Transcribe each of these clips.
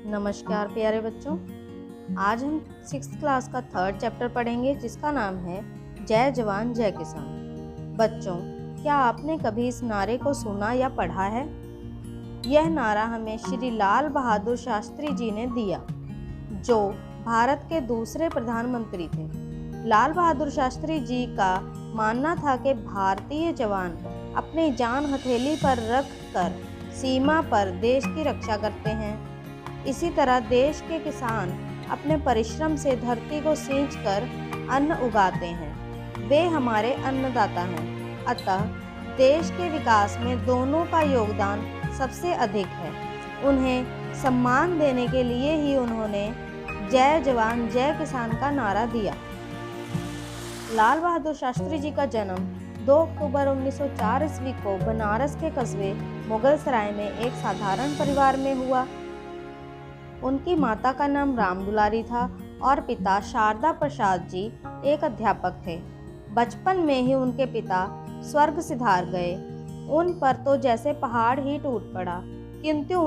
नमस्कार प्यारे बच्चों। आज हम 6th क्लास का 3rd चैप्टर पढ़ेंगे जिसका नाम है जय जवान जय किसान। बच्चों, क्या आपने कभी इस नारे को सुना या पढ़ा है? यह नारा हमें श्री लाल बहादुर शास्त्री जी ने दिया, जो भारत के दूसरे प्रधानमंत्री थे। लाल बहादुर शास्त्री जी का मानना था कि भारतीय जवान अपनी जान हथेली पर रख कर सीमा पर देश की रक्षा करते हैं। इसी तरह देश के किसान अपने परिश्रम से धरती को सींचकर अन्न उगाते हैं। वे हमारे अन्नदाता हैं। अतः देश के विकास में दोनों का योगदान सबसे अधिक है। उन्हें सम्मान देने के लिए ही उन्होंने जय जवान जय किसान का नारा दिया। लाल बहादुर शास्त्री जी का जन्म 2 अक्टूबर 1904 ईस्वी को बनारस के कस्बे मुगल सराय में एक साधारण परिवार में हुआ। उनकी माता का नाम राम दुलारी था और पिता शारदा प्रसाद जी एक अध्यापक थे। बचपन में ही उनके पिता स्वर्ग सिधार गए। उन पर तो जैसे पहाड़ ही टूट पड़ा, किंतु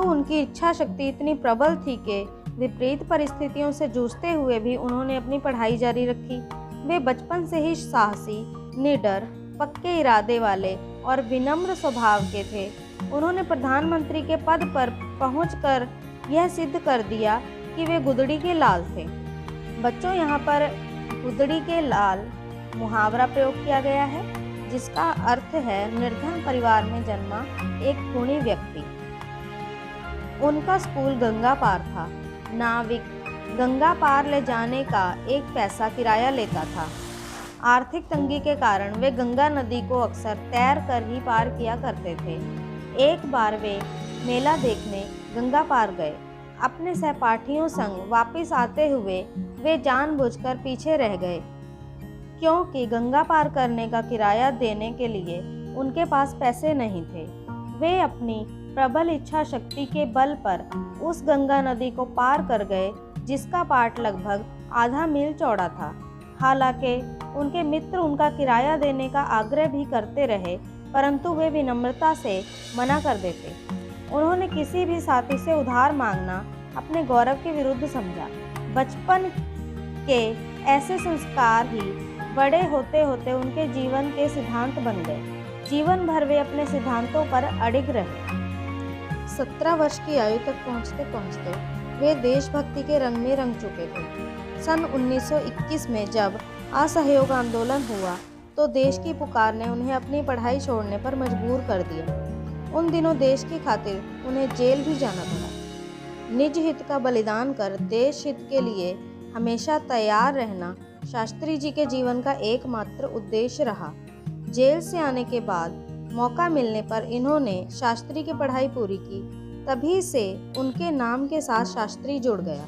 उनकी इच्छा शक्ति इतनी प्रबल थी कि विपरीत परिस्थितियों से जूझते हुए भी उन्होंने अपनी पढ़ाई जारी रखी। वे बचपन से ही साहसी, निडर, पक्के इरादे वाले और विनम्र स्वभाव के थे। उन्होंने प्रधानमंत्री के पद पर पहुंचकर यह सिद्ध कर दिया कि वे गुदड़ी के लाल थे। बच्चों, यहाँ पर गुदड़ी के लाल मुहावरा प्रयोग किया गया है, जिसका अर्थ है निर्धन परिवार में जन्मा एक गुणी व्यक्ति। उनका स्कूल गंगा पार था। नाविक गंगा पार ले जाने का 1 पैसा किराया लेता था। आर्थिक तंगी के कारण वे गंगा नदी को अक्सर तैर कर ही पार किया करते थे। एक बार वे मेला देखने गंगा पार गए। अपने सहपाठियों संग वापस आते हुए वे जानबूझकर पीछे रह गए, क्योंकि गंगा पार करने का किराया देने के लिए उनके पास पैसे नहीं थे। वे अपनी प्रबल इच्छा शक्ति के बल पर उस गंगा नदी को पार कर गए, जिसका पाट लगभग आधा मील चौड़ा था। हालांकि उनके मित्र उनका किराया देने का आग्रह भी करते रहे, परंतु वे विनम्रता से मना कर देते। उन्होंने किसी भी साथी से उधार मांगना अपने गौरव के विरुद्ध समझा। बचपन के ऐसे संस्कार ही बड़े होते होते उनके जीवन के सिद्धांत बन गए। जीवन भर वे अपने सिद्धांतों पर अडिग रहे। 17 वर्ष की आयु तक पहुंचते पहुंचते वे देशभक्ति के रंग में रंग चुके थे। सन 1921 में जब असहयोग आंदोलन हुआ तो देश की पुकार ने उन्हें अपनी पढ़ाई छोड़ने पर मजबूर कर दिया। उन दिनों देश की खातिर उन्हें जेल भी जाना पड़ा। निज हित का बलिदान कर देश हित के लिए हमेशा तैयार रहना शास्त्री जी के जीवन का एकमात्र उद्देश्य रहा। जेल से आने के बाद मौका मिलने पर इन्होंने शास्त्री की पढ़ाई पूरी की। तभी से उनके नाम के साथ शास्त्री जुड़ गया।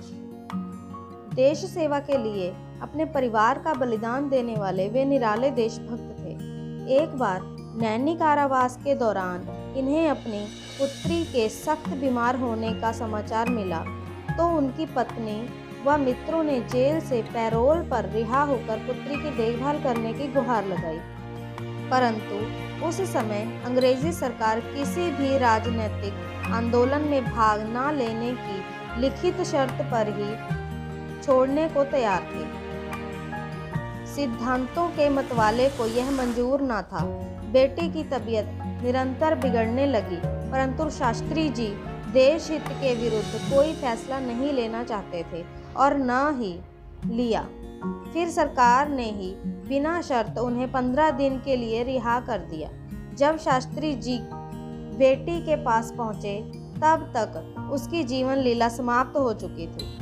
देश सेवा के लिए अपने परिवार का बलिदान देने वाले वे निराले देशभक्त थे। एक बार नैनी कारावास के दौरान इन्हें अपनी पुत्री के सख्त बीमार होने का समाचार मिला, तो उनकी पत्नी व मित्रों ने जेल से पैरोल पर रिहा होकर पुत्री की देखभाल करने की गुहार लगाई। परंतु उस समय अंग्रेजी सरकार किसी भी राजनीतिक आंदोलन में भाग न लेने की लिखित शर्त पर ही छोड़ने को तैयार थी। सिद्धांतों के मतवाले को यह मंजूर न था। बेटी की तबीयत निरंतर बिगड़ने लगी, परंतु शास्त्री जी देश हित के विरुद्ध कोई फैसला नहीं लेना चाहते थे और न ही लिया। फिर सरकार ने ही बिना शर्त उन्हें 15 दिन के लिए रिहा कर दिया। जब शास्त्री जी बेटी के पास पहुंचे, तब तक उसकी जीवन लीला समाप्त हो चुकी थी।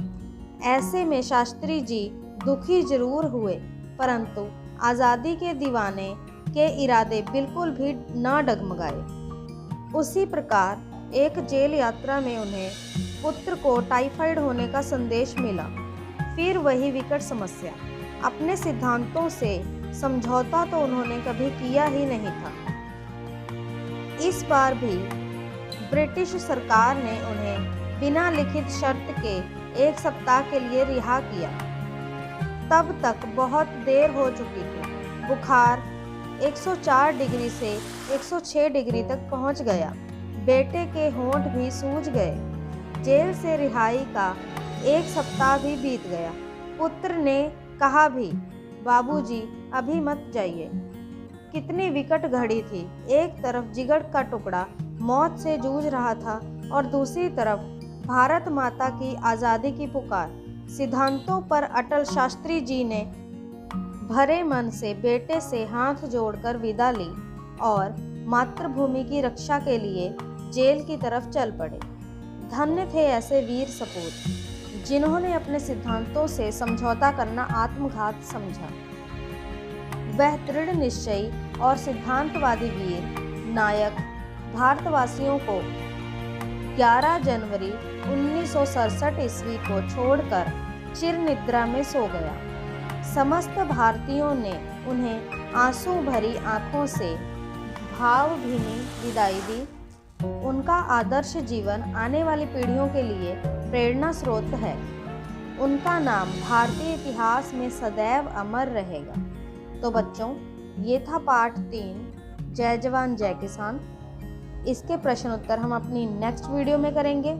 ऐसे में शास्त्री जी दुखी जरूर हुए, परंतु आज़ादी के दीवाने के इरादे बिल्कुल भी न डगमगाए। उसी प्रकार एक जेल यात्रा में उन्हें पुत्र को टाइफाइड होने का संदेश मिला। फिर वही विकट समस्या। अपने सिद्धांतों से समझौता तो उन्होंने कभी किया ही नहीं था। इस बार भी ब्रिटिश सरकार ने उन्हें बिना लिखित शर्त के 1 सप्ताह के लिए रिहा किया। तब तक बहुत देर हो चुकी थी। बुखार 104 डिग्री से 106 डिग्री तक पहुंच गया। बेटे के होंठ भी सूज गए। जेल से रिहाई का 1 सप्ताह भी बीत गया। पुत्र ने कहा भी, बाबूजी अभी मत जाइए। कितनी विकट घड़ी थी। एक तरफ जिगर का टुकड़ा मौत से जूझ रहा था और दूसरी तरफ भारत माता की आज़ादी की पुकार। सिद्धांतों पर अटल शास्त्री जी ने भरे मन से बेटे से हाथ जोड़कर विदा ली और मातृभूमि की रक्षा के लिए जेल की तरफ चल पड़े। धन्य थे ऐसे वीर सपूत जिन्होंने अपने सिद्धांतों से समझौता करना आत्मघात समझा। वह दृढ़ निश्चयी और सिद्धांतवादी वीर नायक भारतवासियों को 11 जनवरी 1967 ईस्वी को छोड़कर चिर निद्रा में सो गया। समस्त भारतीयों ने उन्हें आंसू भरी आंखों से भावभीनी विदाई दी। उनका आदर्श जीवन आने वाली पीढ़ियों के लिए प्रेरणा स्रोत है। उनका नाम भारतीय इतिहास में सदैव अमर रहेगा। तो बच्चों, ये था पाठ 3 जय जवान जय किसान। इसके प्रश्न उत्तर हम अपनी नेक्स्ट वीडियो में करेंगे।